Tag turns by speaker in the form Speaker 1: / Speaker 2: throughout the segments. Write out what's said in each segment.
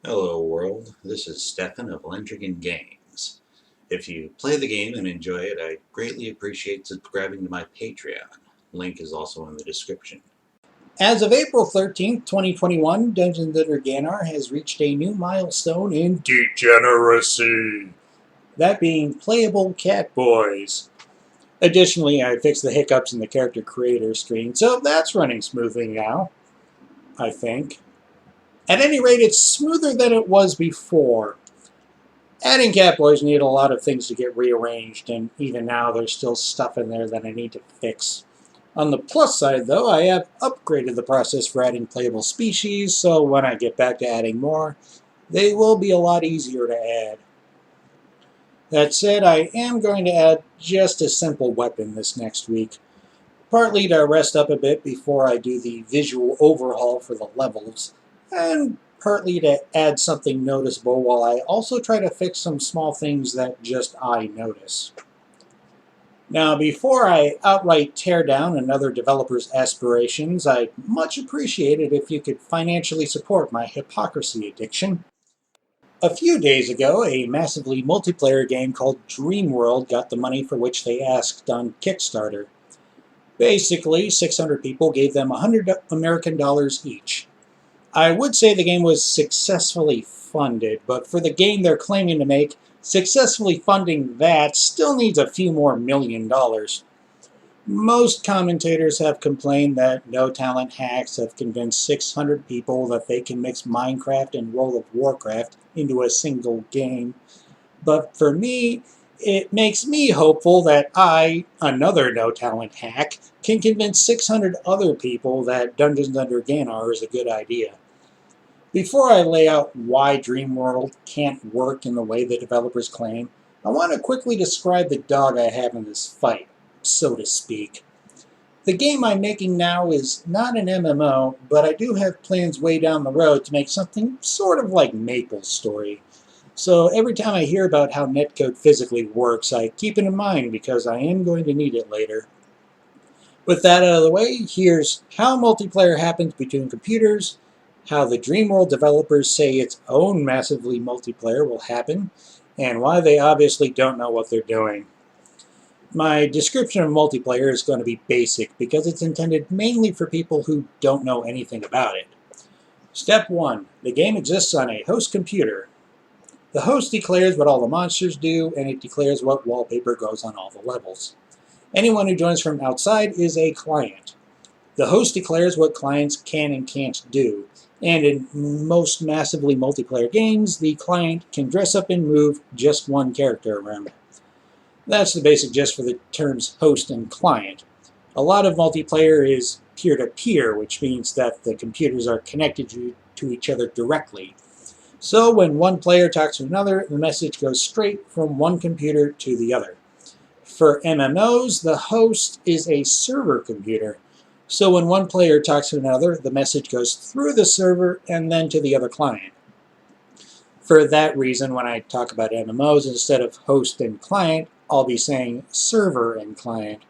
Speaker 1: Hello world, this is Stefan of Lendrigan Games. If you play the game and enjoy it, I'd greatly appreciate subscribing to my Patreon. Link is also in the description.
Speaker 2: As of April 13th, 2021, Dungeons & Gannar has reached a new milestone in degeneracy, that being playable cat boys. Additionally, I fixed the hiccups in the character creator screen, so that's running smoothly now, I think. At any rate, it's smoother than it was before. Adding cat boys needed a lot of things to get rearranged, and even now there's still stuff in there that I need to fix. On the plus side, though, I have upgraded the process for adding playable species, so when I get back to adding more, they will be a lot easier to add. That said, I am going to add just a simple weapon this next week, partly to rest up a bit before I do the visual overhaul for the levels, and partly to add something noticeable while I also try to fix some small things that just I notice. Now, before I outright tear down another developer's aspirations, I'd much appreciate it if you could financially support my hypocrisy addiction. A few days ago, a massively multiplayer game called Dreamworld got the money for which they asked on Kickstarter. Basically, 600 people gave them $100 each. I would say the game was successfully funded, but for the game they're claiming to make, successfully funding that still needs a few more $1,000,000. Most commentators have complained that no-talent hacks have convinced 600 people that they can mix Minecraft and World of Warcraft into a single game. But for me, it makes me hopeful that I, another no-talent hack, can convince 600 other people that Dungeons Under Gannar is a good idea. Before I lay out why Dreamworld can't work in the way the developers claim, I want to quickly describe the dog I have in this fight, so to speak. The game I'm making now is not an MMO, but I do have plans way down the road to make something sort of like MapleStory. So every time I hear about how netcode physically works, I keep it in mind because I am going to need it later. With that out of the way, here's how multiplayer happens between computers, how the Dreamworld developers say its own massively multiplayer will happen, and why they obviously don't know what they're doing. My description of multiplayer is going to be basic because it's intended mainly for people who don't know anything about it. Step 1. The game exists on a host computer. The host declares what all the monsters do, and it declares what wallpaper goes on all the levels. Anyone who joins from outside is a client. The host declares what clients can and can't do, and in most massively multiplayer games, the client can dress up and move just one character around. That's the basic gist for the terms host and client. A lot of multiplayer is peer-to-peer, which means that the computers are connected to each other directly. So when one player talks to another, the message goes straight from one computer to the other. For MMOs, the host is a server computer. So when one player talks to another, the message goes through the server and then to the other client. For that reason, when I talk about MMOs, instead of host and client, I'll be saying server and client.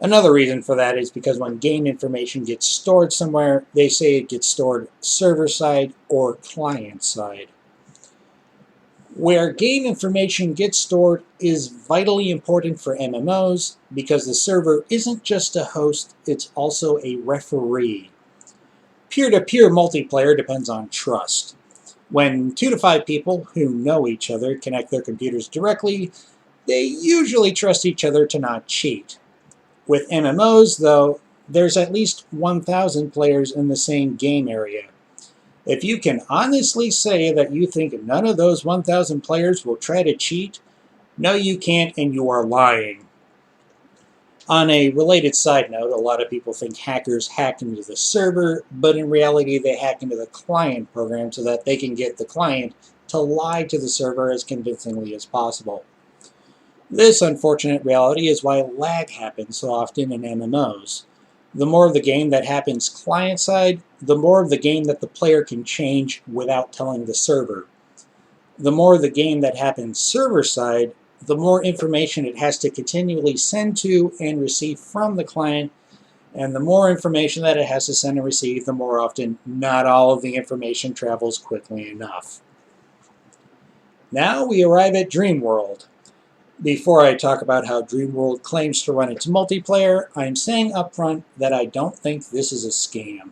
Speaker 2: Another reason for that is because when game information gets stored somewhere, they say it gets stored server-side or client-side. Where game information gets stored is vitally important for MMOs because the server isn't just a host, it's also a referee. Peer-to-peer multiplayer depends on trust. When 2 to 5 people who know each other connect their computers directly, they usually trust each other to not cheat. With MMOs, though, there's at least 1,000 players in the same game area. If you can honestly say that you think none of those 1,000 players will try to cheat, no you can't and you are lying. On a related side note, a lot of people think hackers hack into the server, but in reality they hack into the client program so that they can get the client to lie to the server as convincingly as possible. This unfortunate reality is why lag happens so often in MMOs. The more of the game that happens client-side, the more of the game that the player can change without telling the server. The more of the game that happens server-side, the more information it has to continually send to and receive from the client And the more information that it has to send and receive, the more often not all of the information travels quickly enough. Now we arrive at Dreamworld. Before I talk about how Dreamworld claims to run its multiplayer, I'm saying up front that I don't think this is a scam.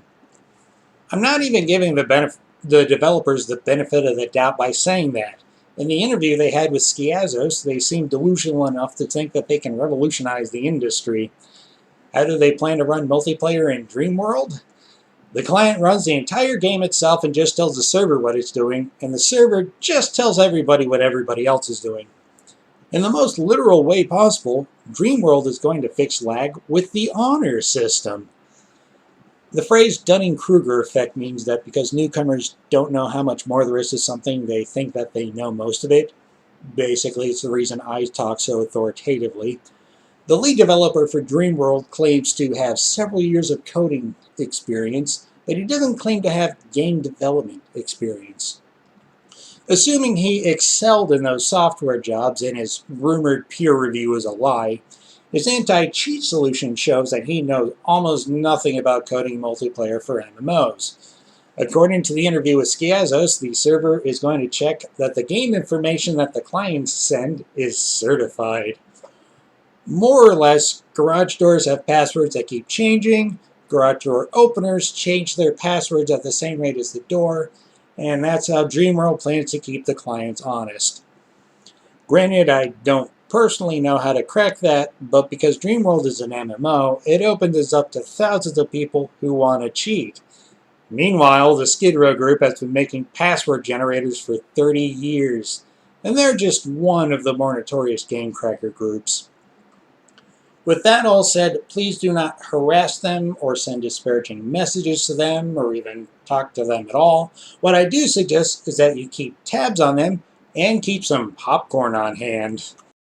Speaker 2: I'm not even giving the developers the benefit of the doubt by saying that. In the interview they had with Skiazos, they seemed delusional enough to think that they can revolutionize the industry. How do they plan to run multiplayer in Dreamworld? The client runs the entire game itself and just tells the server what it's doing, and the server just tells everybody what everybody else is doing. In the most literal way possible, Dreamworld is going to fix lag with the honor system. The phrase Dunning-Kruger effect means that because newcomers don't know how much more there is to something, they think that they know most of it. Basically, it's the reason I talk so authoritatively. The lead developer for Dreamworld claims to have several years of coding experience, but he doesn't claim to have game development experience. Assuming he excelled in those software jobs and his rumored peer review is a lie, his anti-cheat solution shows that he knows almost nothing about coding multiplayer for MMOs. According to the interview with Skiazos, the server is going to check that the game information that the clients send is certified. More or less, garage doors have passwords that keep changing, garage door openers change their passwords at the same rate as the door, and that's how Dreamworld plans to keep the clients honest. Granted, I don't personally know how to crack that, but because Dreamworld is an MMO, it opens us up to thousands of people who want to cheat. Meanwhile, the Skid Row group has been making password generators for 30 years, and they're just one of the more notorious game cracker groups. With that all said, please do not harass them or send disparaging messages to them or even talk to them at all. What I do suggest is that you keep tabs on them and keep some popcorn on hand.